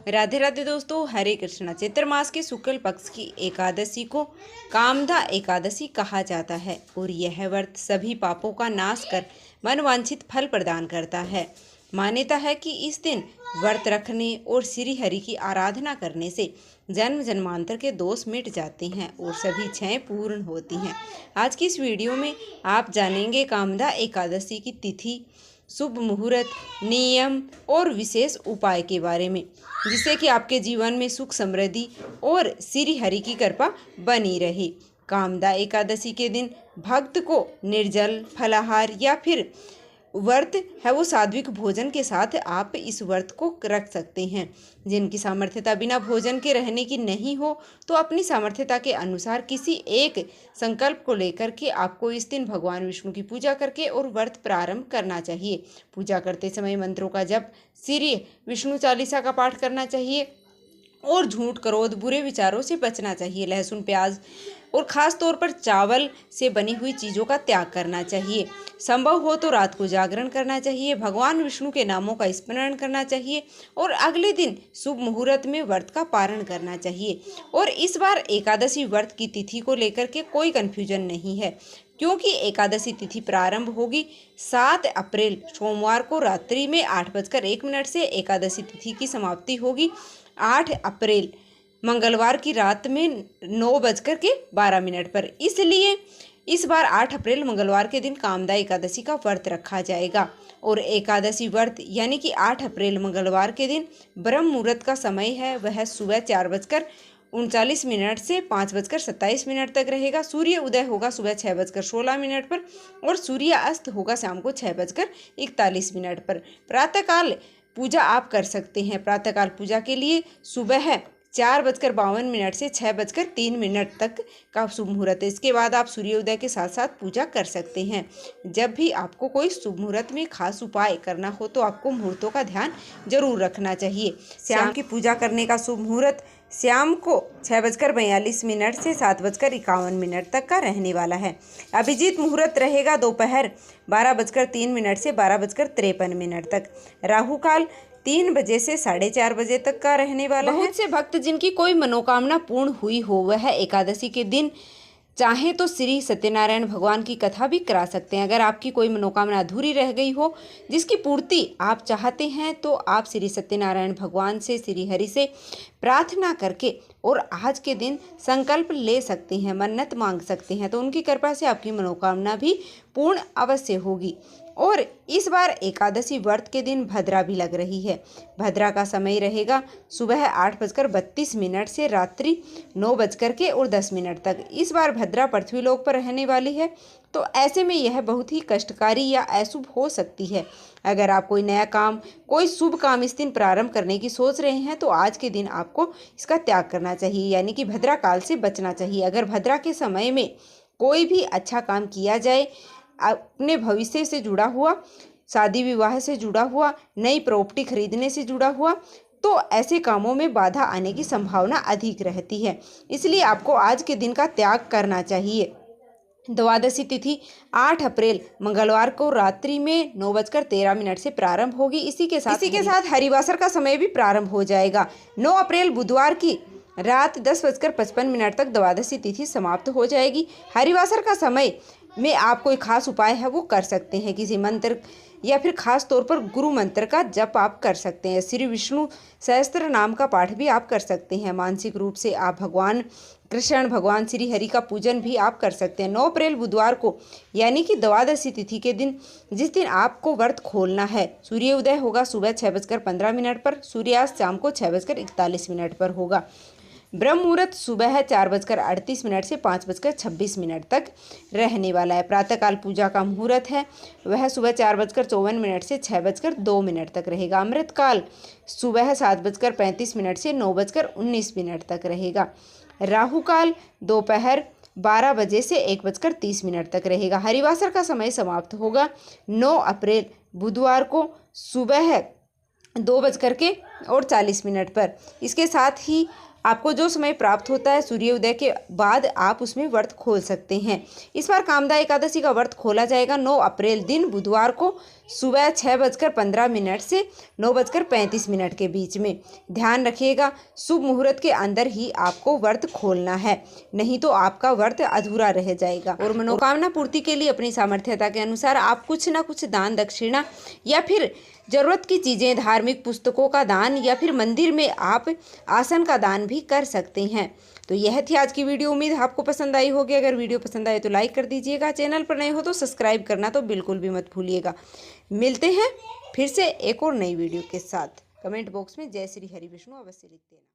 राधे राधे दोस्तों, हरे कृष्णा। चैत्र मास के शुक्ल पक्ष की एकादशी को कामदा एकादशी कहा जाता है और यह व्रत सभी पापों का नाश कर मनवांछित फल प्रदान करता है। मान्यता है कि इस दिन व्रत रखने और श्री हरि की आराधना करने से जन्म जन्मांतर के दोष मिट जाते हैं और सभी इच्छाएं पूर्ण होती हैं। आज की इस वीडियो में आप जानेंगे कामदा एकादशी की तिथि, शुभ मुहूर्त, नियम और विशेष उपाय के बारे में, जिससे कि आपके जीवन में सुख समृद्धि और श्री हरि की कृपा बनी रहे। कामदा एकादशी के दिन भक्त को निर्जल फलाहार या फिर व्रत है वो सात्विक भोजन के साथ आप इस व्रत को रख सकते हैं। जिनकी सामर्थ्यता बिना भोजन के रहने की नहीं हो तो अपनी सामर्थ्यता के अनुसार किसी एक संकल्प को लेकर के आपको इस दिन भगवान विष्णु की पूजा करके और व्रत प्रारंभ करना चाहिए। पूजा करते समय मंत्रों का जप, श्री विष्णु चालीसा का पाठ करना चाहिए और झूठ, क्रोध, बुरे विचारों से बचना चाहिए। लहसुन, प्याज और ख़ास तौर पर चावल से बनी हुई चीज़ों का त्याग करना चाहिए। संभव हो तो रात को जागरण करना चाहिए। भगवान विष्णु के नामों का स्मरण करना चाहिए और अगले दिन शुभ मुहूर्त में व्रत का पारण करना चाहिए। और इस बार एकादशी व्रत की तिथि को लेकर के कोई कन्फ्यूजन नहीं है, क्योंकि एकादशी तिथि प्रारंभ होगी 7 अप्रैल सोमवार को रात्रि में 8:01 से। एकादशी तिथि की समाप्ति होगी 8 अप्रैल मंगलवार की रात में 9:12 पर। इसलिए इस बार 8 अप्रैल मंगलवार के दिन कामदा एकादशी का व्रत रखा जाएगा और एकादशी व्रत यानी कि 8 अप्रैल मंगलवार के दिन ब्रह्म मुहूर्त का समय है वह सुबह 4:39 से 5:27 तक रहेगा। सूर्य उदय होगा सुबह 6:16 पर और सूर्य अस्त होगा शाम को 6:41 पर। प्रातःकाल पूजा आप कर सकते हैं। प्रातःकाल पूजा के लिए सुबह 4:52 से 6:03 तक का शुभ मुहूर्त है। इसके बाद आप सूर्योदय के साथ साथ पूजा कर सकते हैं। जब भी आपको कोई शुभ मुहूर्त में खास उपाय करना हो तो आपको मुहूर्तों का ध्यान जरूर रखना चाहिए। शाम की पूजा करने का शुभ मुहूर्त शाम को 6:42 से 7:51 तक का रहने वाला है। अभिजीत मुहूर्त रहेगा दोपहर 12:03 से 12:53 तक। राहु काल 3 बजे से 4:30 बजे तक का रहने वाला है। बहुत से भक्त जिनकी कोई मनोकामना पूर्ण हुई हो वह एकादशी के दिन चाहे तो श्री सत्यनारायण भगवान की कथा भी करा सकते हैं। अगर आपकी कोई मनोकामना अधूरी रह गई हो जिसकी पूर्ति आप चाहते हैं तो आप श्री सत्यनारायण भगवान से, श्री हरि से प्रार्थना करके और आज के दिन संकल्प ले सकते हैं, मन्नत मांग सकते हैं, तो उनकी कृपा से आपकी मनोकामना भी पूर्ण अवश्य होगी। और इस बार एकादशी व्रत के दिन भद्रा भी लग रही है। भद्रा का समय रहेगा सुबह 8:32 से रात्रि 9:10 तक। इस बार भद्रा पृथ्वीलोक पर रहने वाली है, तो ऐसे में यह बहुत ही कष्टकारी या अशुभ हो सकती है। अगर आप कोई नया काम, कोई शुभ काम इस दिन प्रारंभ करने की सोच रहे हैं तो आज के दिन आपको इसका त्याग करना चाहिए, यानी कि भद्रा काल से बचना चाहिए। अगर भद्रा के समय में कोई भी अच्छा काम किया जाए, अपने भविष्य से जुड़ा हुआ, शादी विवाह से जुड़ा हुआ, नई प्रॉपर्टी खरीदने से जुड़ा हुआ, तो ऐसे कामों में बाधा आने की संभावना अधिक रहती है। इसलिए आपको आज के दिन का त्याग करना चाहिए। द्वादशी तिथि 8 अप्रैल मंगलवार को रात्रि में 9:13 से प्रारंभ होगी। इसी के साथ हरिवासर का समय भी प्रारंभ हो जाएगा। 9 अप्रैल बुधवार की रात 10:55 तक द्वादशी तिथि समाप्त हो जाएगी। हरिवासर का समय में आप कोई खास उपाय है वो कर सकते हैं। किसी मंत्र या फिर खास तौर पर गुरु मंत्र का जप आप कर सकते हैं। श्री विष्णु सहस्त्र नाम का पाठ भी आप कर सकते हैं। मानसिक रूप से आप भगवान कृष्ण, भगवान श्री हरि का पूजन भी आप कर सकते हैं। 9 अप्रैल बुधवार को यानी कि द्वादशी तिथि के दिन, जिस दिन आपको व्रत खोलना है, सूर्योदय होगा सुबह 6:15 पर। सूर्यास्त शाम को 6:41 पर होगा। ब्रह्म मुहूर्त सुबह 4:38 से 5:26 तक रहने वाला है। प्रातःकाल पूजा का मुहूर्त है वह सुबह 4:54 से 6:02 तक रहेगा। अमृतकाल सुबह 7:35 से 9:19 तक रहेगा। राहु काल दोपहर 12 बजे से 1:30 तक रहेगा। हरिवासर का समय समाप्त होगा 9 अप्रैल बुधवार को सुबह 2:40 पर। इसके साथ ही आपको जो समय प्राप्त होता है सूर्योदय के बाद आप उसमें व्रत खोल सकते हैं। इस बार कामदा एकादशी का व्रत खोला जाएगा 9 अप्रैल दिन बुधवार को सुबह 6:15 से 9:35 के बीच में। ध्यान रखिएगा, शुभ मुहूर्त के अंदर ही आपको व्रत खोलना है, नहीं तो आपका व्रत अधूरा रह जाएगा। और मनोकामना पूर्ति के लिए अपनी सामर्थ्यता के अनुसार आप कुछ ना कुछ दान दक्षिणा या फिर जरूरत की चीज़ें, धार्मिक पुस्तकों का दान या फिर मंदिर में आप आसन का दान भी कर सकते हैं। तो यह थी आज की वीडियो। उम्मीद आपको पसंद आई होगी। अगर वीडियो पसंद आए तो लाइक कर दीजिएगा, चैनल पर नए हो तो सब्सक्राइब करना तो बिल्कुल भी मत भूलिएगा। मिलते हैं फिर से एक और नई वीडियो के साथ। कमेंट बॉक्स में जय श्री हरि विष्णु अवश्य लिख देना।